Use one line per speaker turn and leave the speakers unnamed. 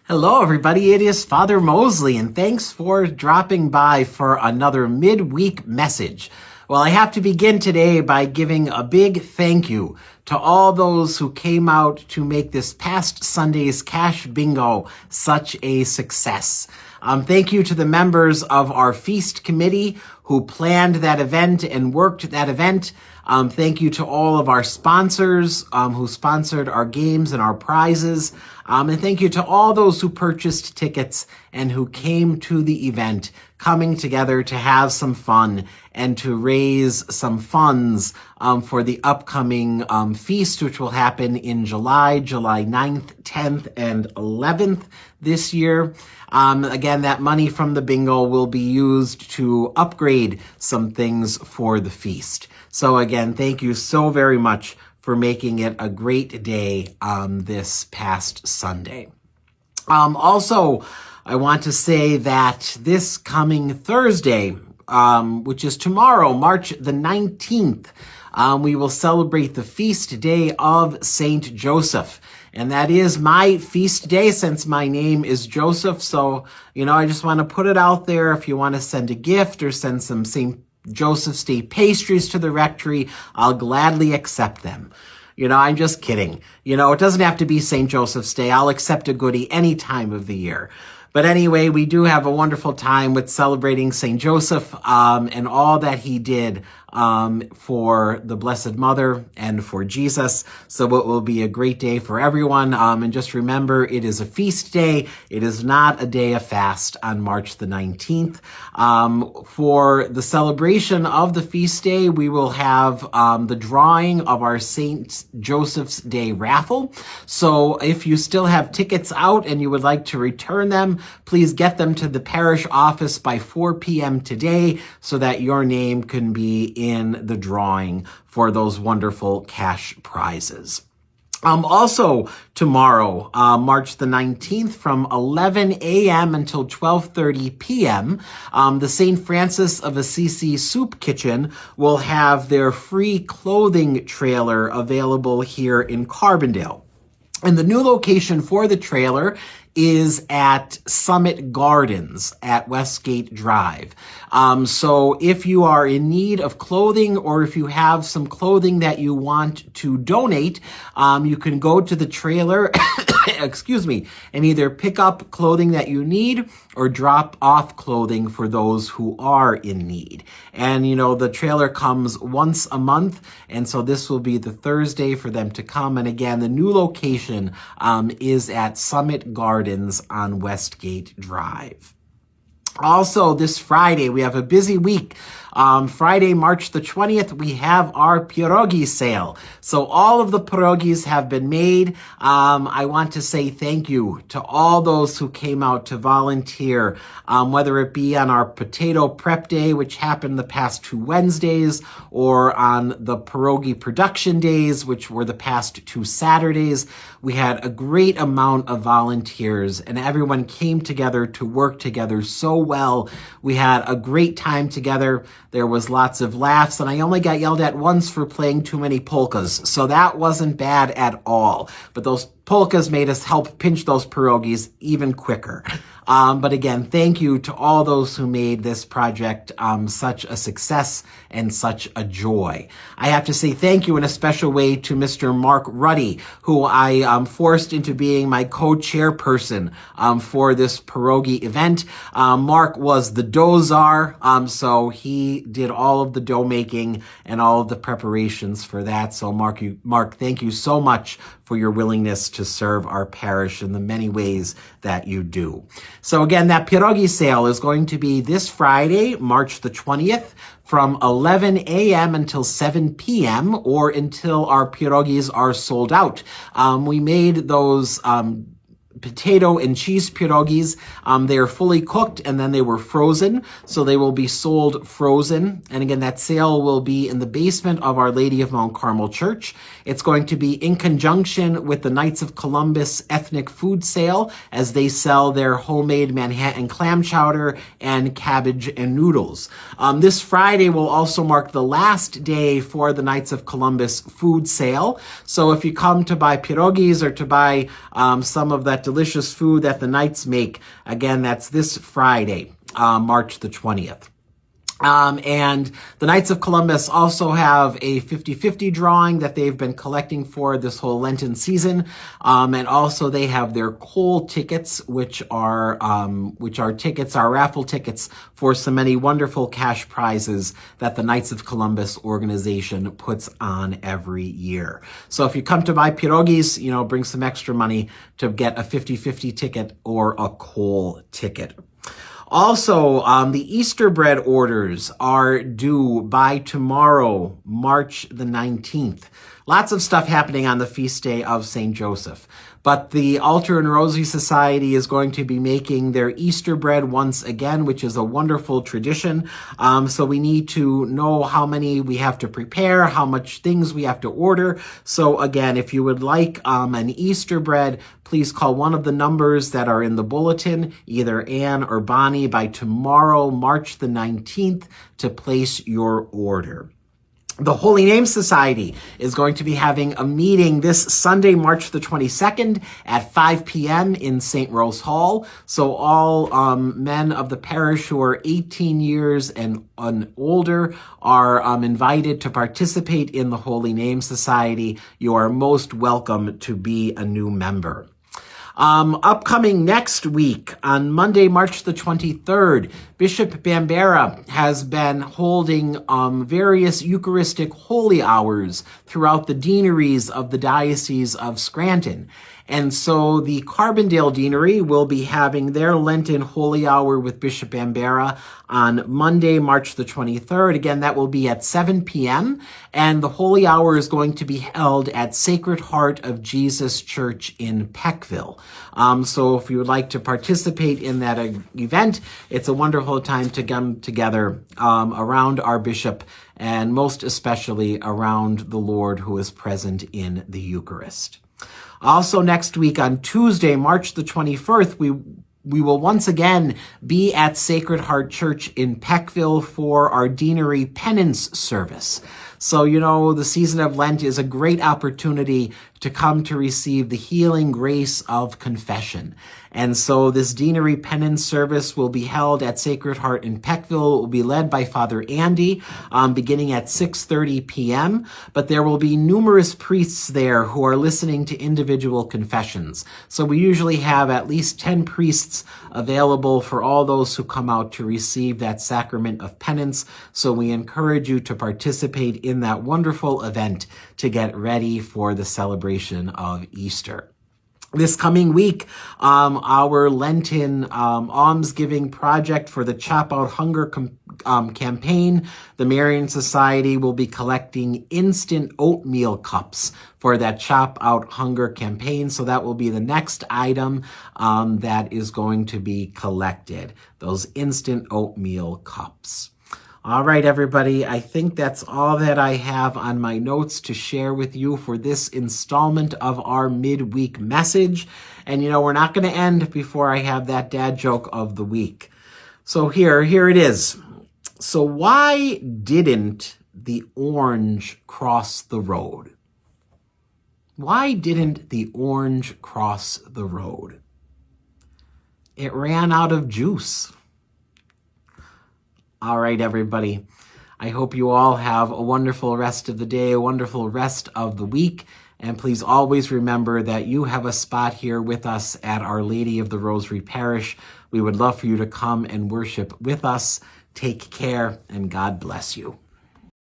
Hello, everybody. It is Father Mosley, and thanks for dropping by for another midweek message. Well, I have to begin today by giving a big thank you to all those who came out to make this past Sunday's cash bingo such a success. Thank you to the members of our feast committee who planned that event and worked that event. Thank you to all of our sponsors who sponsored our games and our prizes. And thank you to all those who purchased tickets and who came to the event, coming together to have some fun and to raise some funds for the upcoming feast, which will happen in July 9th, 10th, and 11th this year. Again, that money from the bingo will be used to upgrade some things for the feast. So again, thank you so very much for making it a great day this past Sunday. Also, I want to say that this coming Thursday, which is tomorrow, March the 19th, we will celebrate the feast day of Saint Joseph. And that is my feast day since my name is Joseph. So, I just want to put it out there. If you want to send a gift or send some St. Joseph's Day pastries to the rectory, I'll gladly accept them. I'm just kidding. It doesn't have to be St. Joseph's Day. I'll accept a goodie any time of the year. But anyway, we do have a wonderful time with celebrating St. Joseph and all that he did for the Blessed Mother and for Jesus. So it will be a great day for everyone. And just remember, it is a feast day. It is not a day of fast on March the 19th. For the celebration of the feast day, we will have the drawing of our St. Joseph's Day raffle. So if you still have tickets out and you would like to return them, please get them to the Parish Office by 4 p.m. today so that your name can be in the drawing for those wonderful cash prizes. Also tomorrow, March the 19th, from 11 a.m. until 12:30 p.m., the St. Francis of Assisi Soup Kitchen will have their free clothing trailer available here in Carbondale. And the new location for the trailer is at Summit Gardens at Westgate Drive. So if you are in need of clothing or if you have some clothing that you want to donate, you can go to the trailer, and either pick up clothing that you need or drop off clothing for those who are in need. And, the trailer comes once a month, and so this will be the Thursday for them to come. And again, the new location is at Summit Gardens on Westgate Drive. Also, this Friday, we have a busy week. Friday, March the 20th, we have our pierogi sale. So all of the pierogies have been made. I want to say thank you to all those who came out to volunteer, whether it be on our potato prep day, which happened the past 2 Wednesdays, or on the pierogi production days, which were the past 2 Saturdays. We had a great amount of volunteers, and everyone came together to work together so well. We had a great time together. There was lots of laughs, and I only got yelled at once for playing too many polkas, so that wasn't bad at all. But those polkas made us help pinch those pierogies even quicker. But again, thank you to all those who made this project such a success and such a joy. I have to say thank you in a special way to Mr. Mark Ruddy, who I forced into being my co-chairperson for this pierogi event. Mark was the dough czar, so he did all of the dough making and all of the preparations for that. So Mark, thank you so much for your willingness to serve our parish in the many ways that you do. So again, that pierogi sale is going to be this Friday, March the 20th, from 11 a.m. until 7 p.m. or until our pierogis are sold out. We made those potato and cheese pierogies. They are fully cooked and then they were frozen, so they will be sold frozen. And again, that sale will be in the basement of Our Lady of Mount Carmel Church. It's going to be in conjunction with the Knights of Columbus ethnic food sale as they sell their homemade Manhattan clam chowder and cabbage and noodles. This Friday will also mark the last day for the Knights of Columbus food sale. So if you come to buy pierogies or to buy some of that delicious food that the Knights make. Again, that's this Friday, March the 20th. And the Knights of Columbus also have a 50-50 drawing that they've been collecting for this whole Lenten season. And also they have their coal tickets, which are raffle tickets for so many wonderful cash prizes that the Knights of Columbus organization puts on every year. So if you come to buy pierogies, bring some extra money to get a 50-50 ticket or a coal ticket. Also, the Easter bread orders are due by tomorrow, March the 19th. Lots of stuff happening on the feast day of St. Joseph. But the Altar and Rosary Society is going to be making their Easter bread once again, which is a wonderful tradition. So we need to know how many we have to prepare, how much things we have to order. So again, if you would like an Easter bread, please call one of the numbers that are in the bulletin, either Ann or Bonnie, by tomorrow, March the 19th, to place your order. The Holy Name Society is going to be having a meeting this Sunday, March the 22nd at 5 p.m. in St. Rose Hall. So all men of the parish who are 18 years and older are invited to participate in the Holy Name Society. You are most welcome to be a new member. Upcoming next week, on Monday, March the 23rd, Bishop Bambera has been holding various Eucharistic holy hours throughout the deaneries of the Diocese of Scranton. And so the Carbondale Deanery will be having their Lenten Holy Hour with Bishop Bambera on Monday, March the 23rd. Again, that will be at 7 p.m. And the Holy Hour is going to be held at Sacred Heart of Jesus Church in Peckville. So if you would like to participate in that event, it's a wonderful time to come together around our bishop, and most especially around the Lord who is present in the Eucharist. Also next week on Tuesday, March the 21st, we will once again be at Sacred Heart Church in Peckville for our Deanery Penance Service. So, the season of Lent is a great opportunity to come to receive the healing grace of confession. And so this Deanery Penance Service will be held at Sacred Heart in Peckville. It will be led by Father Andy, beginning at 6:30 p.m. But there will be numerous priests there who are listening to individual confessions. So we usually have at least 10 priests available for all those who come out to receive that sacrament of penance. So we encourage you to participate in that wonderful event to get ready for the celebration of Easter. This coming week, our Lenten almsgiving project for the Chop Out Hunger campaign, the Marian Society will be collecting instant oatmeal cups for that Chop Out Hunger campaign. So that will be the next item that is going to be collected, those instant oatmeal cups. All right, everybody, I think that's all that I have on my notes to share with you for this installment of our midweek message. And, we're not going to end before I have that dad joke of the week. So here it is. So why didn't the orange cross the road? Why didn't the orange cross the road? It ran out of juice. All right, everybody. I hope you all have a wonderful rest of the day, a wonderful rest of the week. And please always remember that you have a spot here with us at Our Lady of the Rosary Parish. We would love for you to come and worship with us. Take care, and God bless you.